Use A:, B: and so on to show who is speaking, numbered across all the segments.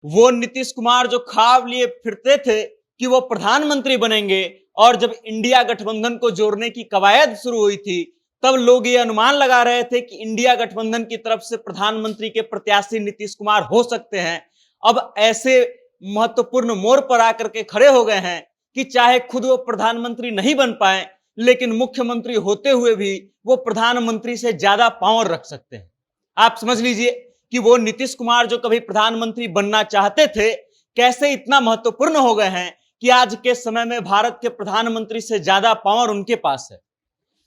A: वो नीतीश कुमार जो ख्वाब लिए फिरते थे कि वो प्रधानमंत्री बनेंगे, और जब इंडिया गठबंधन को जोड़ने की कवायद शुरू हुई थी, तब लोग ये अनुमान लगा रहे थे कि इंडिया गठबंधन की तरफ से प्रधानमंत्री के प्रत्याशी नीतीश कुमार हो सकते हैं। अब ऐसे महत्वपूर्ण मोड़ पर आकर के खड़े हो गए हैं कि चाहे खुद वो प्रधानमंत्री नहीं बन पाए, लेकिन मुख्यमंत्री होते हुए भी वो प्रधानमंत्री से ज्यादा पावर रख सकते हैं। आप समझ लीजिए कि वो नीतीश कुमार जो कभी प्रधानमंत्री बनना चाहते थे, कैसे इतना महत्वपूर्ण हो गए हैं कि आज के समय में भारत के प्रधानमंत्री से ज्यादा पावर उनके पास है।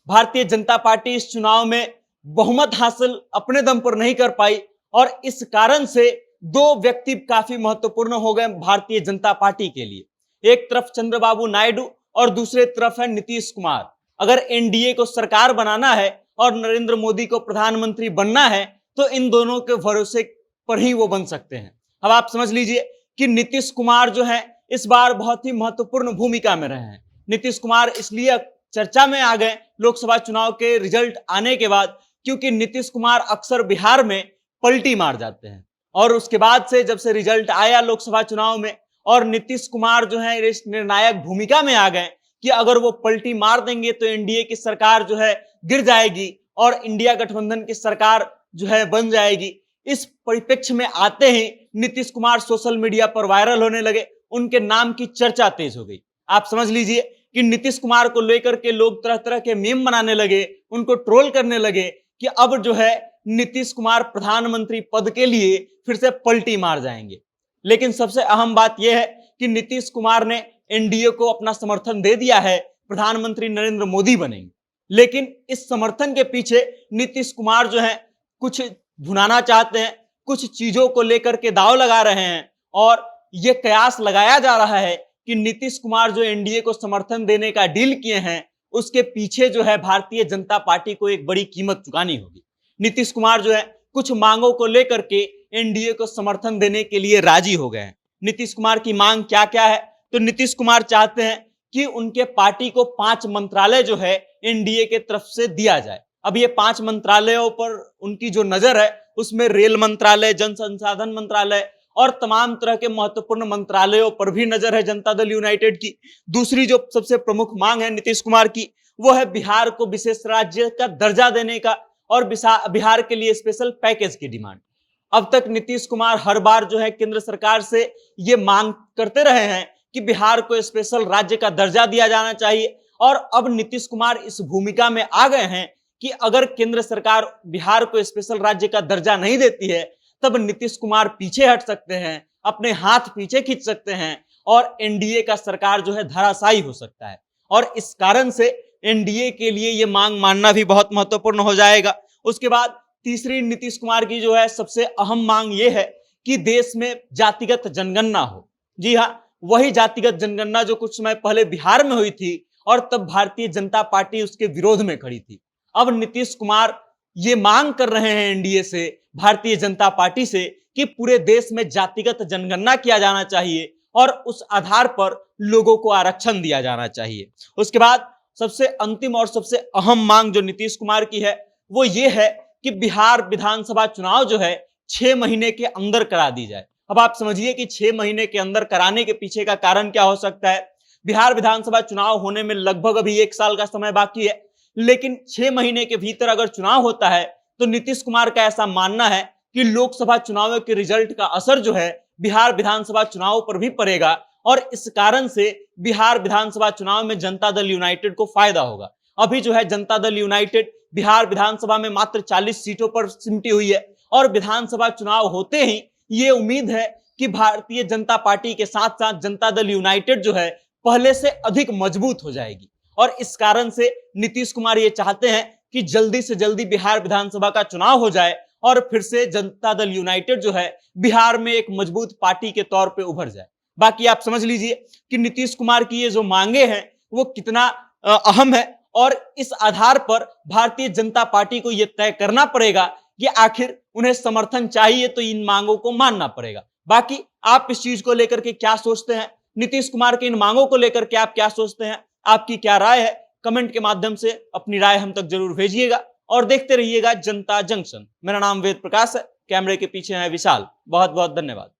A: भारतीय जनता पार्टी इस चुनाव में बहुमत हासिल अपने दम पर नहीं कर पाई, और इस कारण से दो व्यक्ति काफी महत्वपूर्ण हो गए भारतीय जनता पार्टी के लिए। एक तरफ चंद्रबाबू नायडू और दूसरे तरफ है नीतीश कुमार। अगर एनडीए को सरकार बनाना है और नरेंद्र मोदी को प्रधानमंत्री बनना है, तो इन दोनों के भरोसे पर ही वो बन सकते हैं। अब आप समझ लीजिए कि नीतीश कुमार जो है इस बार बहुत ही महत्वपूर्ण भूमिका में रहे हैं। नीतीश कुमार इसलिए चर्चा में आ गए लोकसभा चुनाव के रिजल्ट आने के बाद, क्योंकि नीतीश कुमार अक्सर बिहार में पलटी मार जाते हैं, और उसके बाद से जब से रिजल्ट आया लोकसभा चुनाव में, और नीतीश कुमार जो है इस निर्णायक भूमिका में आ गए कि अगर वो पलटी मार देंगे तो एनडीए की सरकार जो है गिर जाएगी और इंडिया गठबंधन की सरकार जो है बन जाएगी। इस परिप्रेक्ष्य में आते ही नीतीश कुमार सोशल मीडिया पर वायरल होने लगे, उनके नाम की चर्चा तेज हो गई। आप समझ लीजिए कि नीतीश कुमार को लेकर के लोग तरह तरह के मीम बनाने लगे, उनको ट्रोल करने लगे कि अब जो है नीतीश कुमार प्रधानमंत्री पद के लिए फिर से पलटी मार जाएंगे। लेकिन सबसे अहम बात यह है कि नीतीश कुमार ने एनडीए को अपना समर्थन दे दिया है, प्रधानमंत्री नरेंद्र मोदी बनेंगे। लेकिन इस समर्थन के पीछे नीतीश कुमार जो है कुछ भुनाना चाहते हैं, कुछ चीजों को लेकर के दांव लगा रहे हैं, और यह कयास लगाया जा रहा है कि नीतीश कुमार जो एनडीए को समर्थन देने का डील किए हैं, उसके पीछे जो है भारतीय जनता पार्टी को एक बड़ी कीमत चुकानी होगी। नीतीश कुमार जो है कुछ मांगों को लेकर के एनडीए को समर्थन देने के लिए राजी हो गए हैं। नीतीश कुमार की मांग क्या क्या है? तो नीतीश कुमार चाहते हैं कि उनके पार्टी को 5 मंत्रालय जो है एनडीए के तरफ से दिया जाए। अब ये 5 मंत्रालयों पर उनकी जो नजर है, उसमें रेल मंत्रालय, जन संसाधन मंत्रालय और तमाम तरह के महत्वपूर्ण मंत्रालयों पर भी नजर है जनता दल यूनाइटेड की। दूसरी जो सबसे प्रमुख मांग है नीतीश कुमार की, वो है बिहार को विशेष राज्य का दर्जा देने का, और बिहार के लिए स्पेशल पैकेज की डिमांड। अब तक नीतीश कुमार हर बार जो है केंद्र सरकार से ये मांग करते रहे हैं कि बिहार को स्पेशल राज्य का दर्जा दिया जाना चाहिए, और अब नीतीश कुमार इस भूमिका में आ गए हैं कि अगर केंद्र सरकार बिहार को स्पेशल राज्य का दर्जा नहीं देती है, तब नीतीश कुमार पीछे हट सकते हैं, अपने हाथ पीछे खींच सकते हैं, और एनडीए का सरकार जो है धराशायी हो सकता है। और इस कारण से एनडीए के लिए यह मांग मानना भी बहुत महत्वपूर्ण हो जाएगा। उसके बाद तीसरी नीतीश कुमार की जो है सबसे अहम मांग यह है कि देश में जातिगत जनगणना हो। जी हाँ, वही जातिगत जनगणना जो कुछ समय पहले बिहार में हुई थी, और तब भारतीय जनता पार्टी उसके विरोध में खड़ी थी। अब नीतीश कुमार ये मांग कर रहे हैं एनडीए से, भारतीय जनता पार्टी से, कि पूरे देश में जातिगत जनगणना किया जाना चाहिए और उस आधार पर लोगों को आरक्षण दिया जाना चाहिए। उसके बाद सबसे अंतिम और सबसे अहम मांग जो नीतीश कुमार की है, वो ये है कि बिहार विधानसभा चुनाव जो है 6 महीने के अंदर करा दी जाए। अब आप समझिए कि 6 महीने के अंदर कराने के पीछे का कारण क्या हो सकता है। बिहार विधानसभा चुनाव होने में लगभग अभी 1 साल का समय बाकी है, लेकिन 6 महीने के भीतर अगर चुनाव होता है, तो नीतीश कुमार का ऐसा मानना है कि लोकसभा चुनावों के रिजल्ट का असर जो है बिहार विधानसभा चुनाव पर भी पड़ेगा, और इस कारण से बिहार विधानसभा चुनाव में जनता दल यूनाइटेड को फायदा होगा। अभी जो है जनता दल यूनाइटेड बिहार विधानसभा में मात्र 40 सीटों पर सिमटी हुई है, और विधानसभा चुनाव होते ही ये उम्मीद है कि भारतीय जनता पार्टी के साथ साथ जनता दल यूनाइटेड जो है पहले से अधिक मजबूत हो जाएगी। और इस कारण से नीतीश कुमार ये चाहते हैं कि जल्दी से जल्दी बिहार विधानसभा का चुनाव हो जाए, और फिर से जनता दल यूनाइटेड जो है बिहार में एक मजबूत पार्टी के तौर पे उभर जाए। बाकी आप समझ लीजिए कि नीतीश कुमार की ये जो मांगे हैं वो कितना अहम है, और इस आधार पर भारतीय जनता पार्टी को यह तय करना पड़ेगा कि आखिर उन्हें समर्थन चाहिए तो इन मांगों को मानना पड़ेगा। बाकी आप इस चीज को लेकर के क्या सोचते हैं, नीतीश कुमार की इन मांगों को लेकर के आप क्या सोचते हैं, आपकी क्या राय है? कमेंट के माध्यम से अपनी राय हम तक जरूर भेजिएगा, और देखते रहिएगा जनता जंक्शन। मेरा नाम वेद प्रकाश है, कैमरे के पीछे है विशाल। बहुत बहुत धन्यवाद।